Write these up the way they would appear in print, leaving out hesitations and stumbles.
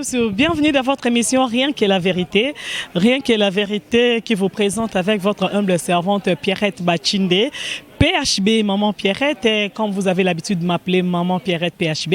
tous, bienvenue dans votre émission Rien que la vérité. Rien que la vérité qui vous présente avec votre humble servante Pierrette Bachinde. PHB, Maman Pierrette, comme vous avez l'habitude de m'appeler Maman Pierrette PHB,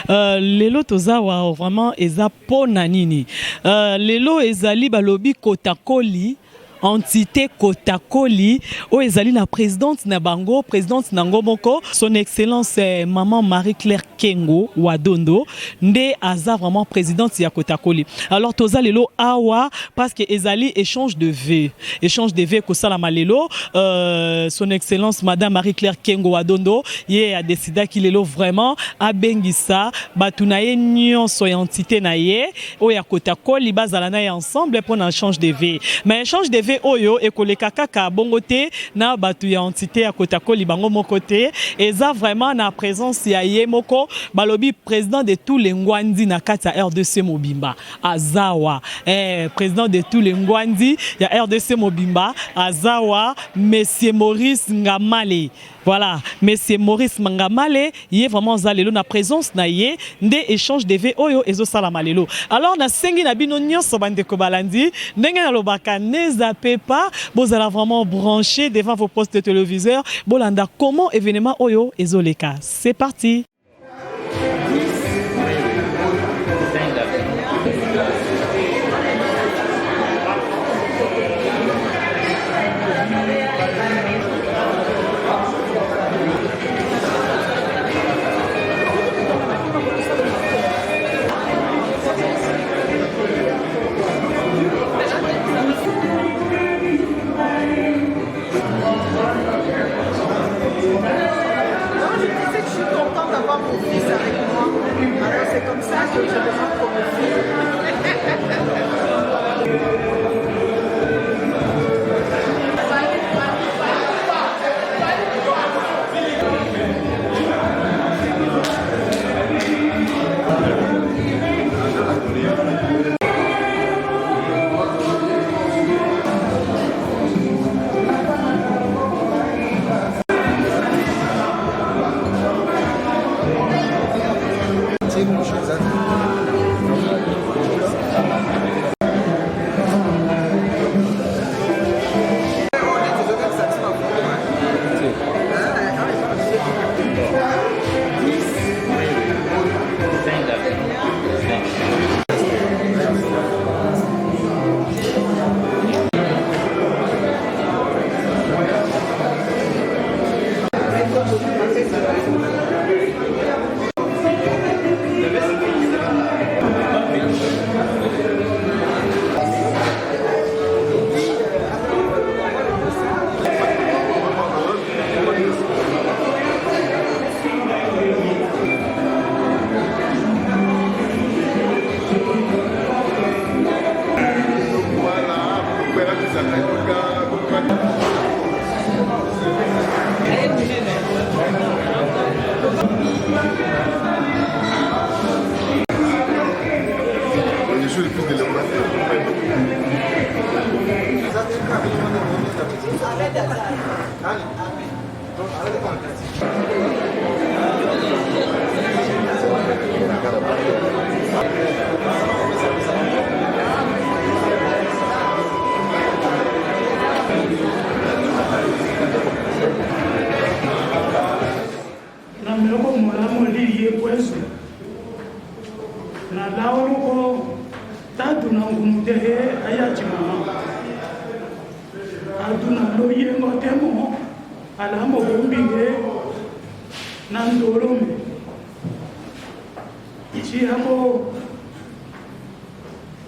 lelo tozawa vraiment eza ponanini. Lelo ezali balobi kotakoli. Entité Kotakoli, où ezali la présidente Nabango, présidente Nangomoko, son excellence maman Marie-Claire Kengo Wadondo, nde aza vraiment présidente ya Kotakoli. Alors toza lelo awa parce que ezali échange de vœux kosala malelo, son excellence madame Marie-Claire Kengo Wadondo, ye a décidé qu'il lelo vraiment a bengisa batunaye nyonso ya entité na ye, o ya Kotakoli bazala na ensemble pour un échange de vœux. Mais échange de vœux oyo ekoleka kaka bongote na batu ya entité ya Kotakoli bango mokote eza vraiment na présence ya ye moko balobi président de tous les ngwandi na kati ya RDC Mobimba azawa président de tous les ngwandi ya RDC Mobimba azawa monsieur Maurice Ngamale. Voilà, monsieur Maurice Ngamale yé vraiment zalelo na présence na ye nde échange de vœux oyo ezo sala malelo. Alors na sengi na bino nyonso bandeko balandi ndenge na lobaka neza pas, vous allez vraiment brancher devant vos postes de téléviseur. Bolanda, comment événement Oyo et Zoleka. C'est parti. C'est comme ça que je demande pour mon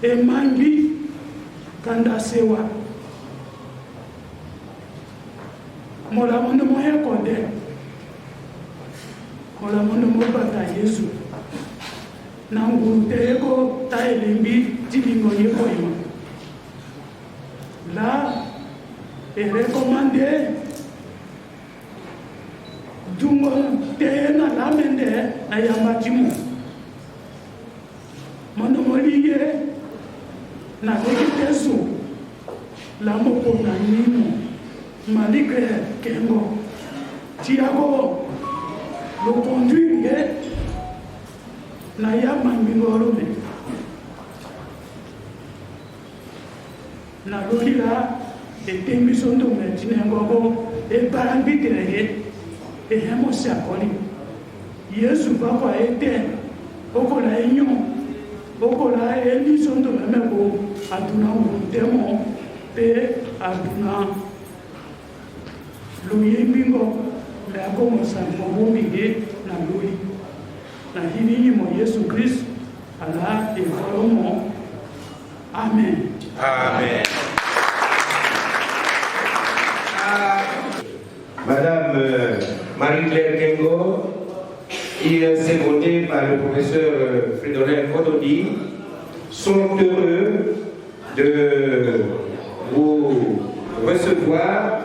Emangi kanda sewa mola mono moye konde mola mono mobata Yesu nangu teko taelembi tilingo yeko yo là est recommandé dungo tena la mende na yamatimu mono moliye na teso la moko na nino Marie-Claire Kengo Tiago le conduit na ya mambingorome na lolila etembi sondo metine ngoko ebarambi terege ehemo siakoli Yesu papa ete okola enyo okola eli sondo memeko aduna utemo pe aduna luyembingo la komosa mbobige na lui na hili mo Yesu Christ ala efalomo amen. Amen. Madame Marie-Claire Kengo, qui est secondée par le professeur Frédéric Kododi, sont heureux de vous recevoir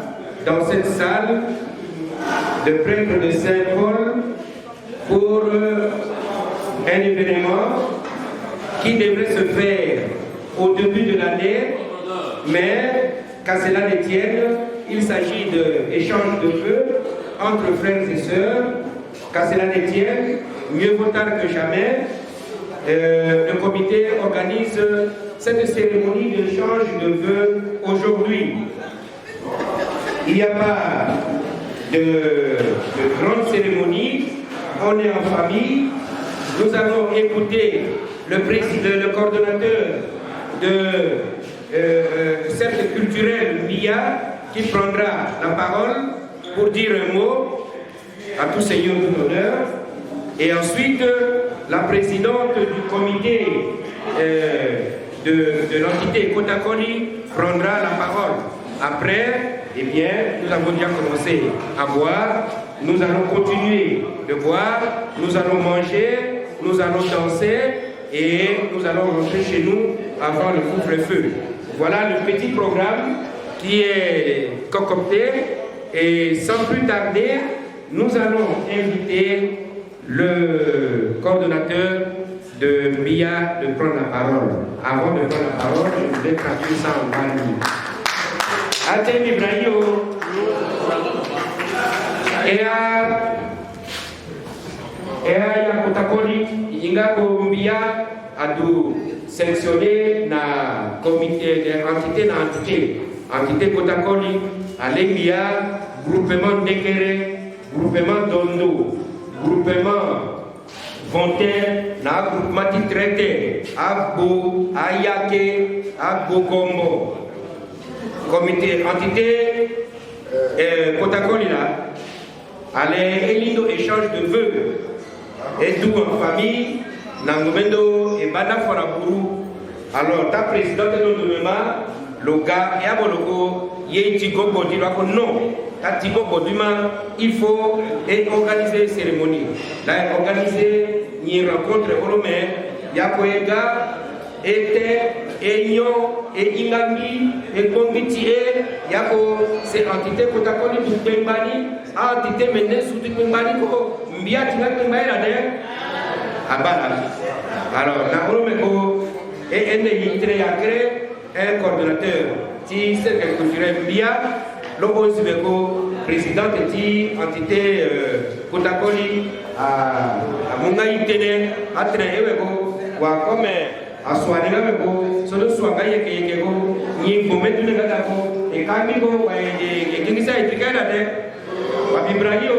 dans cette salle de prêtre de Saint-Paul pour un événement qui devrait se faire au début de l'année, mais qu'à cela ne tienne, il s'agit d'échange de feu entre frères et sœurs. Qu'à cela ne tienne, mieux vaut tard que jamais, le comité organise cette cérémonie d'échange de vœux aujourd'hui. Il n'y a pas de grande cérémonie, on est en famille. Nous allons écouter le coordonnateur de cercle culturel MIA qui prendra la parole pour dire un mot à tous seigneurs de l'honneur. Et ensuite, la présidente du comité de l'entité Kotakoli prendra la parole. Après, eh bien, nous avons déjà commencé à boire, nous allons continuer de boire, nous allons manger, nous allons danser et nous allons rentrer chez nous avant le couvre-feu. Voilà le petit programme qui est concocté et sans plus tarder, nous allons inviter le coordonnateur de MIA de prendre la parole. Avant de prendre la parole, je voudrais traduire ça en Mali. Atem Ibrahim ya Kotakoli inga ko MIA adu sélectionné na comité de entité Kotakoli Alembia, groupement Nekere, groupement Dondo, groupement Fontaine, na groupement traité, Agbo, Ayake, Agbo Kombo. Comité, entité Kotakoli là, allez élido échange de vœux, et tout en famille, Nangomendo et Bana Foraburu. Alors, ta présidente de Nomema, le gars, et à Boloko, Tigo Bodima, non, à Tigo Bodima, il faut organiser une cérémonie. Là, organiser une rencontre au Lomé, Yakoega, Ete, Enyo, et Ingami, et Kombitié, Yako, c'est entité Kotakoli du Tembani, entité menée sous du Tembani, Mbia Tinga Tembani là-dedans. Alors, Naoromeko et un coordonnateur qui cercle culturel MIA, Lobo Zibeko, président de l'entité Kotakoli à Mungaïtene, à Tréheweko, ou à comme à Soanimeko, sur le Soangaï et Kego, ni Gometu Negadako, et Kamiko, et Kinisa et Tikanade, Wabibrahio.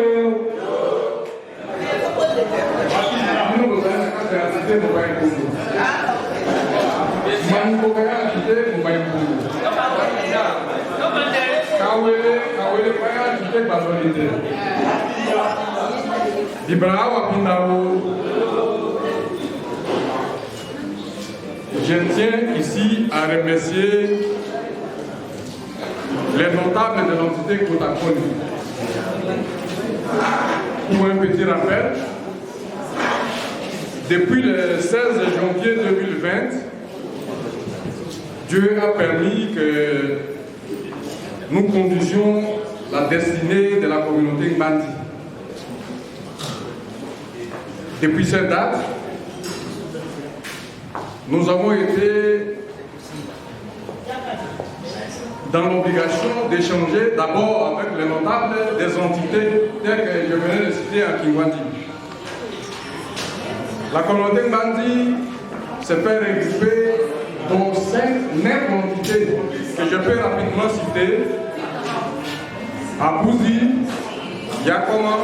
Je tiens ici à remercier les notables de l'entité Kotakoli. Pour un petit rappel, depuis le 16 janvier 2020, Dieu a permis que nous conduisions la destinée de la communauté Mbandi. Depuis cette date, nous avons été dans l'obligation d'échanger d'abord avec les notables des entités telles que je venais de citer à Kingwandi. La communauté Mbandi se fait regrouper dont 9 entités que je peux rapidement citer: Abouzi, Yakoma,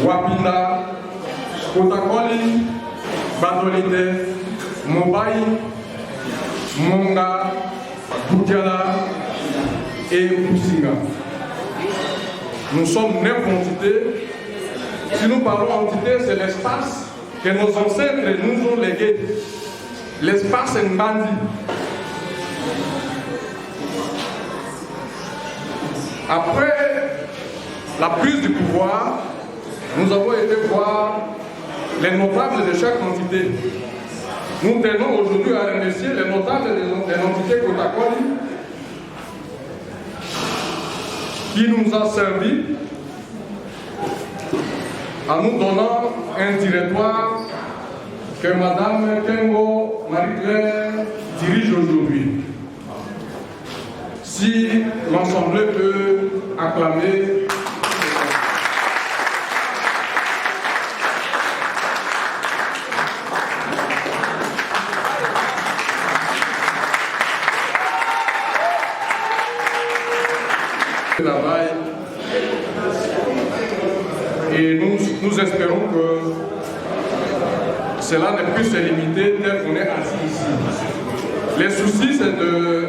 Wapinda, Kotakoli, Badolite, Mobaï, Monga, Boudjala et Boussinga. Nous sommes 9 entités. Si nous parlons d'entité, c'est l'espace que nos ancêtres nous ont légué. L'espace Mbandi. Après la prise du pouvoir, nous avons été voir les notables de chaque entité. Nous tenons aujourd'hui à remercier les notables des entités Kotakoli qui nous a servi en nous donnant un directoire que Mme Kengo Marie-Claire dirige aujourd'hui. Si l'Assemblée peut acclamer le travail, et nous espérons que cela ne puisse se limiter tel qu'on est assis ici. Les soucis, c'est de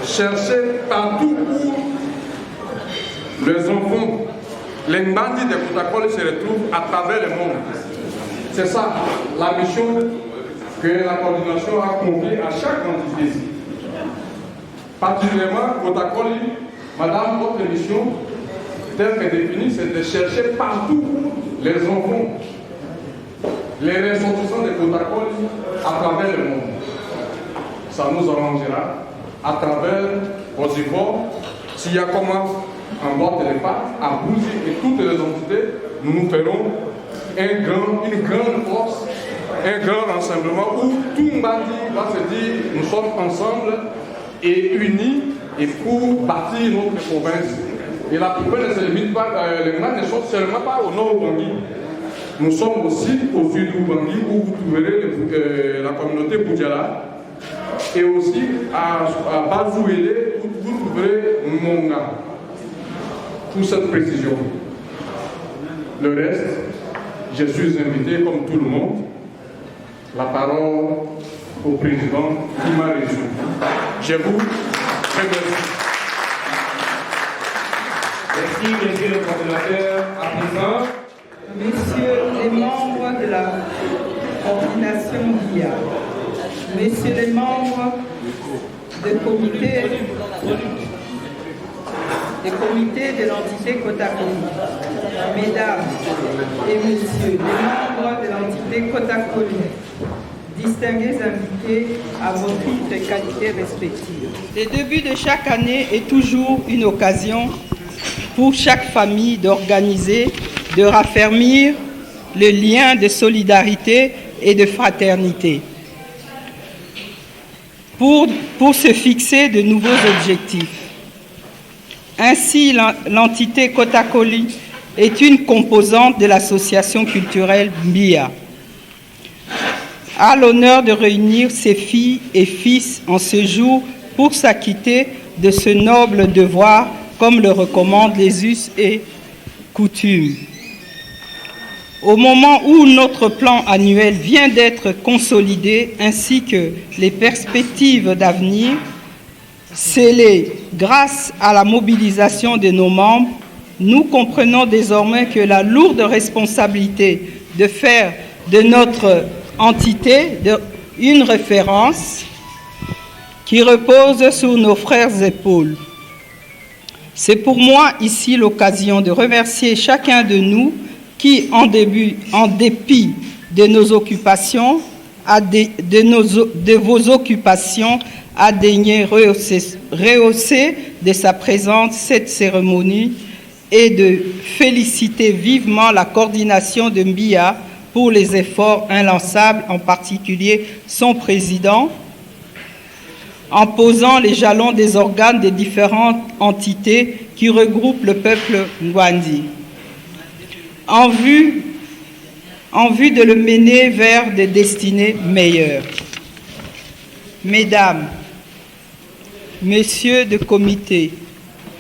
chercher partout où les enfants, les bandits de Kotakoli se retrouvent à travers le monde. C'est ça la mission que la coordination a confiée à chaque entité. Particulièrement Kotakoli, Madame, votre mission, telle que définie, c'est de chercher partout les enfants, les ressortissants de Kotakoli à travers le monde. Ça nous arrangera à travers vos efforts. S'il y a comment en bord de l'EPA, à Bouzi et toutes les entités, nous ferons une grande force, un grand rassemblement où tout le monde va se dire nous sommes ensemble et unis et pour bâtir notre province. Et la plupart ne se limite pas, les gens ne sont seulement pas au nord Bangui. Nous sommes aussi au sud du Bangui où vous trouverez la communauté Boudjala et aussi à Bazouélé où vous trouverez Monga. Pour cette précision. Le reste, je suis invité comme tout le monde. La parole au président qui m'a reçu. Je vous remercie. Merci, monsieur le coordinateur. À présent, Messieurs les membres de la coordination d'IA, messieurs les membres du comité de l'entité Kotakoli, mesdames et messieurs les membres de l'entité Kotakoli, distingués invités à vos toutes les qualités respectives. Le début de chaque année est toujours une occasion pour chaque famille d'organiser, de raffermir le lien de solidarité et de fraternité, pour se fixer de nouveaux objectifs. Ainsi, l'entité Kotakoli est une composante de l'association culturelle Mbia, a l'honneur de réunir ses filles et fils en ce jour pour s'acquitter de ce noble devoir, comme le recommandent les us et coutumes. Au moment où notre plan annuel vient d'être consolidé, ainsi que les perspectives d'avenir, scellées grâce à la mobilisation de nos membres, nous comprenons désormais que la lourde responsabilité de faire de notre entité une référence qui repose sur nos frères épaules. C'est pour moi ici l'occasion de remercier chacun de nous qui, en dépit de nos occupations, de vos occupations, a daigné rehausser de sa présence cette cérémonie et de féliciter vivement la coordination de Mbia pour les efforts inlançables, en particulier son président, en posant les jalons des organes des différentes entités qui regroupent le peuple Ngwandi, en vue de le mener vers des destinées meilleures. Mesdames, Messieurs de comité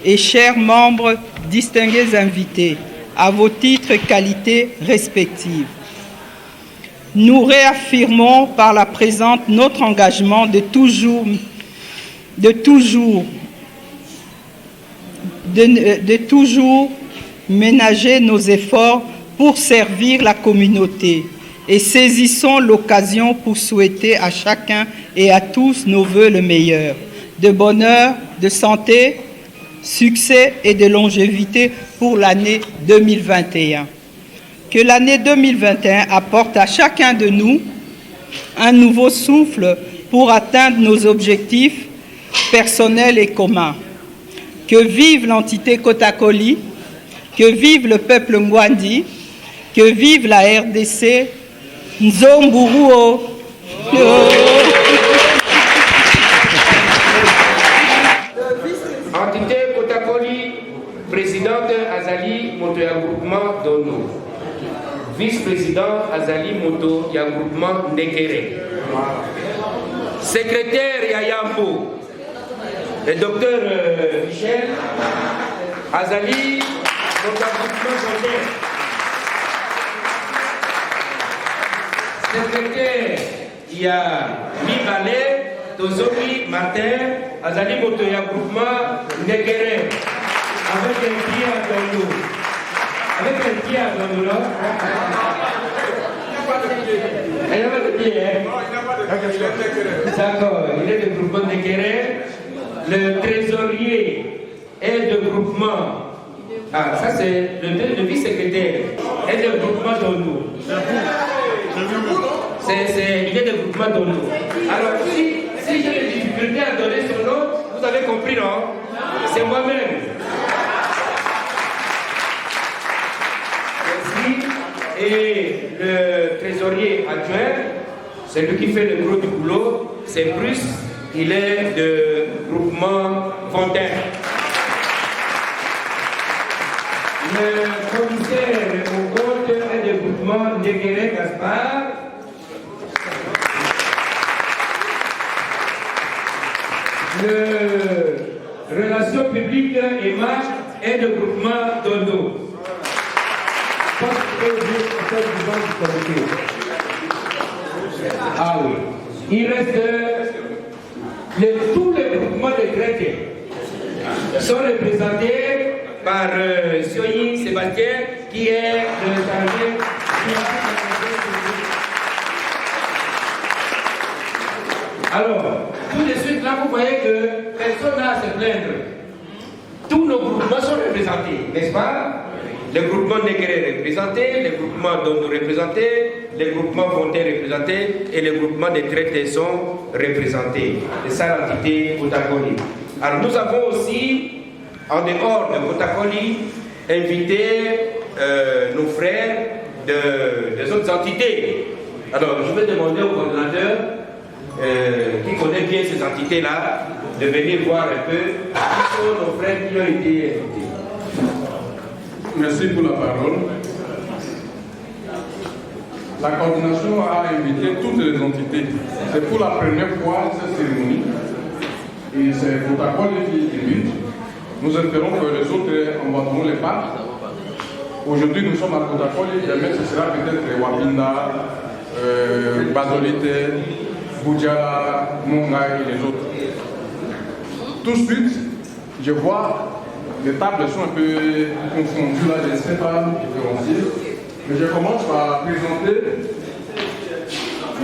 et chers membres, distingués invités, à vos titres et qualités respectives, nous réaffirmons par la présente notre engagement de toujours ménager nos efforts pour servir la communauté et saisissons l'occasion pour souhaiter à chacun et à tous nos vœux le meilleur, de bonheur, de santé, succès et de longévité pour l'année 2021. Que l'année 2021 apporte à chacun de nous un nouveau souffle pour atteindre nos objectifs personnels et communs. Que vive l'entité Kotakoli, que vive le peuple Ngwandi, que vive la RDC, Nzomburuo. Entité Kotakoli, présidente Azali Moto ya groupement Dono. Vice-président Azali Moto ya groupement Ndekere. Secrétaire Yayambo, le docteur Michel Azali Moto ya groupement Dono. Secrétaire ya Mibale Tozoki Martin Azali Moto ya groupement Ndekere. Avec un pied à Dono. Avec un pied à Dono là. Il n'a pas de pied, hein? D'accord, il est de groupement Ndekere. Le trésorier est de groupement. Ah, ça c'est le vice-secrétaire. Est de groupement Dono. Il est de groupement Dono. Alors, si j'ai des difficultés à donner son nom, vous avez compris, non? C'est moi-même. Merci. Et le trésorier adjoint, c'est lui qui fait le gros du boulot, c'est Bruce, il est de groupement Fontaine. Le commissaire au compte est de groupement Ndekere Gaspard. Le relation publique et marche est de groupement Dono. Ah oui. Il reste tous les groupements de chrétiens sont représentés par Sioyi Sébastien qui est le chargé. Alors, tout de suite là, vous voyez que personne n'a à se plaindre. Tous nos groupements sont représentés, n'est-ce pas? Les groupements Ndekere représentés, les groupements Dono représentés, les groupements Fontaine représentés et les groupements des traités sont représentés. C'est ça l'entité Kotakoli. Alors nous avons aussi, en dehors de Kotakoli, invité nos frères des autres entités. Alors je vais demander au coordinateur qui connaît bien ces entités-là de venir voir un peu qui sont nos frères qui ont été invités. Merci pour la parole. La coordination a invité toutes les entités. C'est pour la première fois cette cérémonie. Et c'est Kotakoli qui débute. Nous espérons que les autres emboîteront les pas. Aujourd'hui, nous sommes à Kotakoli. Demain, ce sera peut-être Wapinda, Bazolite, Boudjala, Mongaï et les autres. Tout de suite, je vois les tables sont un peu confondues là, je ne sais pas différencier. Mais je commence par présenter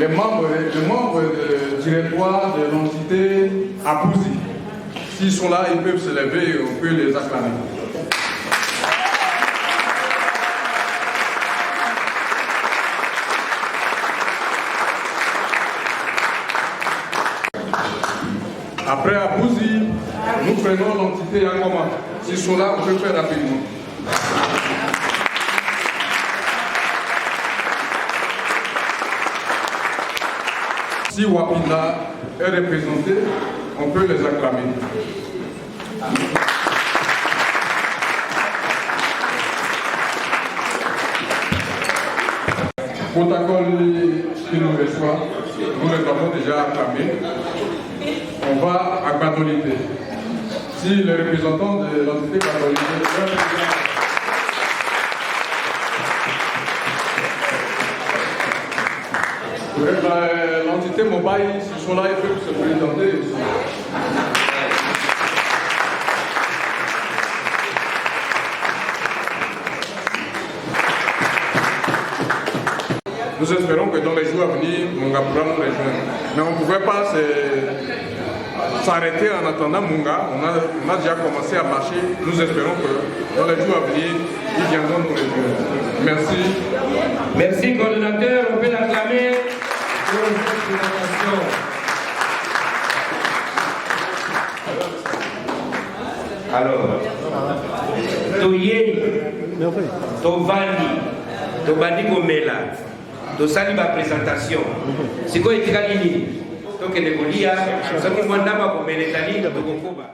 les membres du directoire de l'entité Apouzi. S'ils sont là, ils peuvent se lever et on peut les acclamer. Après Apouzi, nous prenons l'entité Yangoma. S'ils sont là, on peut faire rapidement. Si Wapinda est représenté, on peut les acclamer. Kotakoli qui nous reçoit, nous les avons déjà acclamés. on va à Badolité. Si le représentant de l'entité Badolité, l'entité mobile, s'ils sont là, ils peuvent se présenter aussi. Nous espérons que dans les jours à venir, Munga pourra nous rejoindre. Mais on ne pouvait pas s'arrêter en attendant Munga. On a déjà commencé à marcher. Nous espérons que dans les jours à venir, ils viendront nous rejoindre. Merci. Merci, coordonnateur. On peut l'acclamer pour cette présentation. Alors, Toye, Tovani, Tobandi Komela. Tosali ba présentation. Siko etikali nini? Toke ne kolia, soki mwanda ba komeletani tokokoba.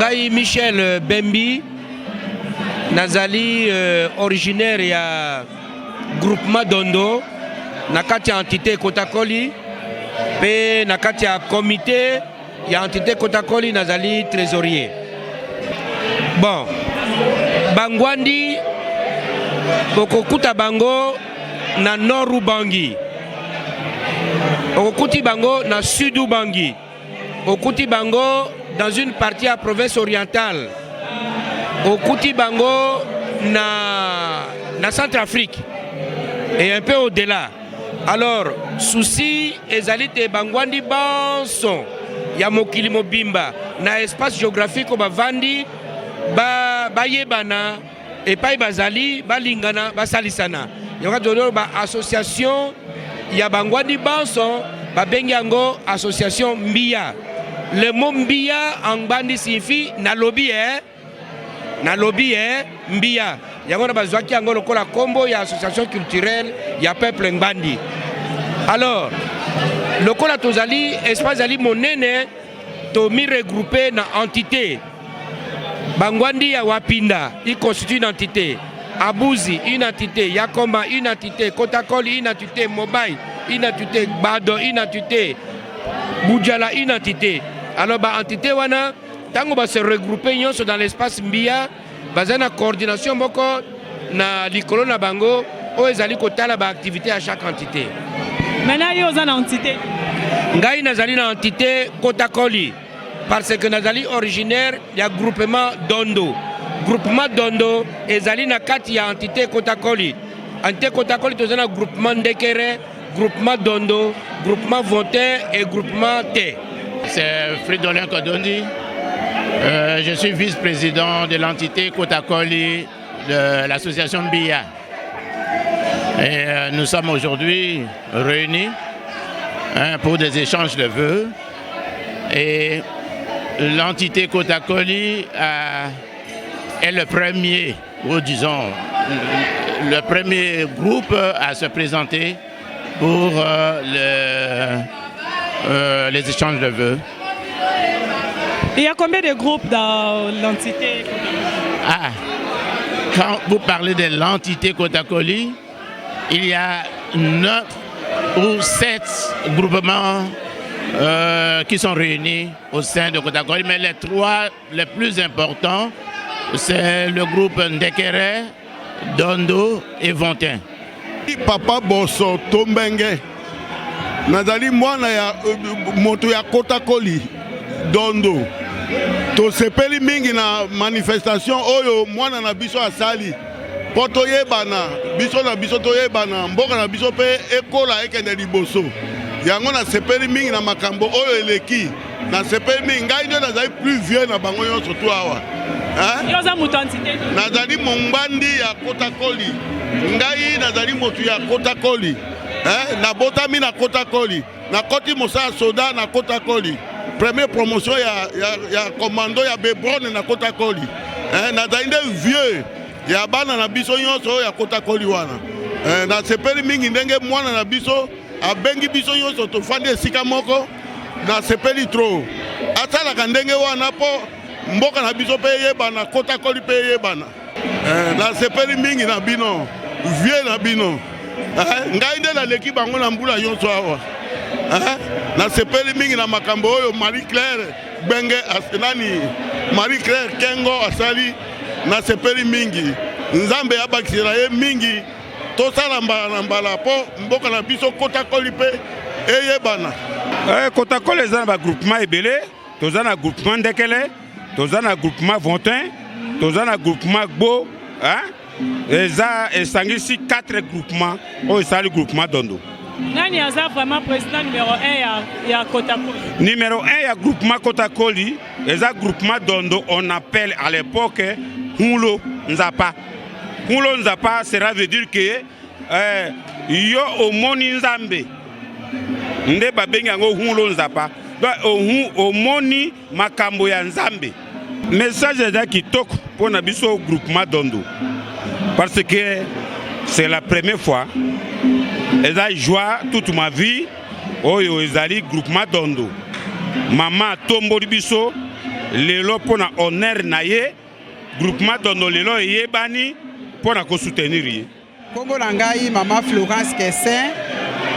Ngai Michel Bembi, nazali originaire ya groupement Dondo, nakati ya entité Kotakoli, pe nakati ya comité ya entité Kotakoli nazali trésorier. Bon, Bangwandi, Bokokuta Bango na Noru Bangi, Okuti Bango na Sudu Bangi, Okuti Bango dans une partie à province orientale, Okuti Bango na Centrafrique et un peu au-delà. Alors, souci ezalite Bangwandi Banson, ya mokili mobimba na espace géographique au bavandi ba yebana et pas bazali balingana basalisana. Yoka dodo ba association ya Bangwandi Banson ba bengango association Mbia. Le mot Mbia en bandi signifie na lobby Mbia. Yango na bazwaki yango lokola kombo ya association culturelle ya peuple Mbandi. Alors, lokola tozali espace ali monene to mi regroupé na entité. Bangwandi ya Wapinda, il constitue une entité. Abuzi, une entité. Yakoma, une entité. Kotakoli, une entité. Mobai, une entité. Bado, une entité. Boudjala, une entité. Alors, bah, entité wana, tango ba se regrouper dans l'espace Mbia, bazana coordination boko na likolo na bango, o ezali kotala ba activité à chaque entité. Maintenant, il y a une entité. Ngai nazali na entité Kotakoli. Parce que nazali originaire ya groupement Dondo. Groupement Dondo ezali na kati ya entité Kotakoli. Entité Kotakoli tozana groupement Ndekere, groupement Dondo, groupement Vontin et groupement T. C'est Fridolin Kodondi. Je suis vice-président de l'entité Kotakoli de l'association BIA. Et nous sommes aujourd'hui réunis pour des échanges de vœux. Et l'entité Kotakoli est le premier, ou disons, le premier groupe à se présenter pour les échanges de vœux. Il y a combien de groupes dans l'entité? Quand vous parlez de l'entité Kotakoli, il y a 9 ou 7 groupements qui sont réunis au sein de Kotakoli, mais les 3 les plus importants, c'est le groupe Ndekere, Dondo et Vontin. Papa Bosso Tombenge, nazali mwana ya moto ya Kotakoli, Dondo. To sepeli mingi na manifestation oyo mwana na biso asali. Poto yebana, biso na biso to yebana, mboka na biso pe ekola ekende liboso. Yango na sepeli mingi na makambo oyo eleki. Na sepeli mingi ngai ndio nazali plus vieux na bango nyonso to awa. Yoza muto entité. Nazali Mombandi ya Kotakoli. Ngai nazali moto ya Kotakoli. Na botami na Kotakoli. Na koti mosala soda na Kotakoli. Première promotion ya commando ya Bebron na Kotakoli. Nazali nde vieux ya bana na biso nyonso ya Kotakoli wana. Na sepeli mingi ndenge mwana na biso abengi biso nyonso tofandi esika moko na sepeli trop. Atalaka ndenge wana po mboka na biso pe yebana Kotakoli pe yebana. Na sepeli mingi na bino, vieux na bino. Ngai nde naleki bango na mbula nyonso awa. Na sepeli mingi na makambo oyo Marie-Claire Benge asenani, Marie-Claire Kengo asali na sepeli mingi. Nzambe abakisela ye mingi tosala mbala na mbala po mboka na biso Kotakoli pe eyebana. Kotakoli eza na ba groupement ebele, toza na groupement Ndekele, toza na groupement Vontin, toza na groupement Gbo, eza esangisi 4 groupements oyo esali groupement Dondo. Nani aza vraiment président numéro 1 ya Kotakoli? Numéro 1 ya groupement Kotakoli, eza groupement Dondo, on appelle à l'époque Hulo Nzapa. Hulo Nzapa, cela veut dire que yo omoni Nzambe. Nde babengi yango Hulo Nzapa. Donc omoni makambo ya Nzambe. Message eza kitoko pour na biso groupement Dondo. Parce que c'est la première fois. J'ai joué toute ma vie au Ezali groupement Dondo. Maman tombo biso lelo pona honneur na ye groupement dondo lelo yebani pona ko soutenir ye. Kombo na ngai mama Florence Kessin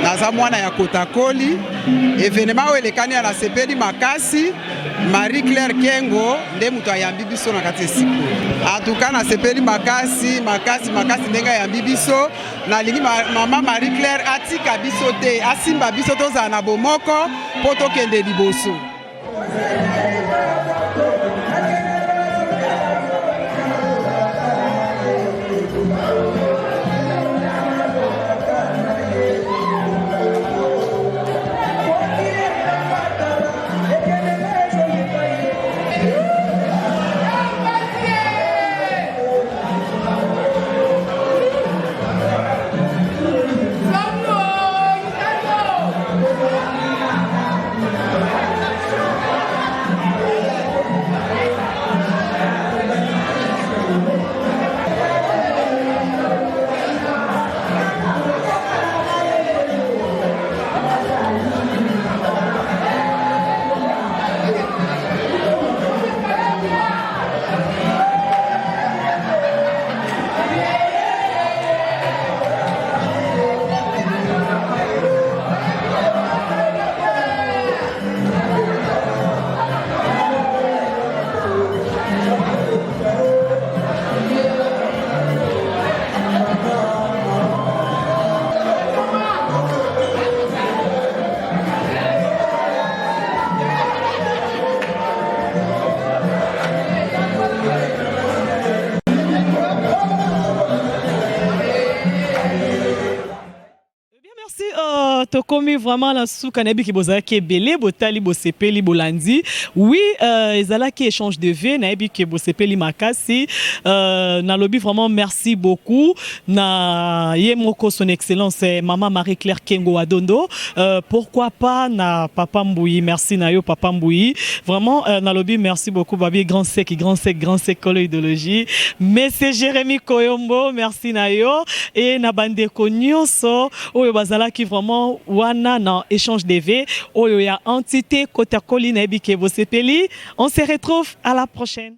naza mwana ya Kotakoli événement oyo elekani ya nasepeli makasi Marie Claire Kengo nde muto ayambi biso na kati esiko atuka nasepeli makasi ndenge ayambi biso nalingi mama Marie Claire atika biso te asimba biso tozala na bomoko po tokende liboso. Tokomi vraiment la soukanabi qui boza qui belé botali bosepeli bolandi oui ezala qui échange de vie nabi qui bosepeli makasi na lobby vraiment merci beaucoup na yemoko son excellence maman Marie Claire Kengo Adondo pourquoi pas na papa Mbouyi merci na yo papa Mbouyi vraiment na lobby merci beaucoup babi grand sec idéologie monsieur Jérémy Koyombo merci na yo et na bande konyoso oyo bazala qui vraiment wana na échange de V oyo ya entité Kotakoli na ebike bosepeli on se retrouve à la prochaine.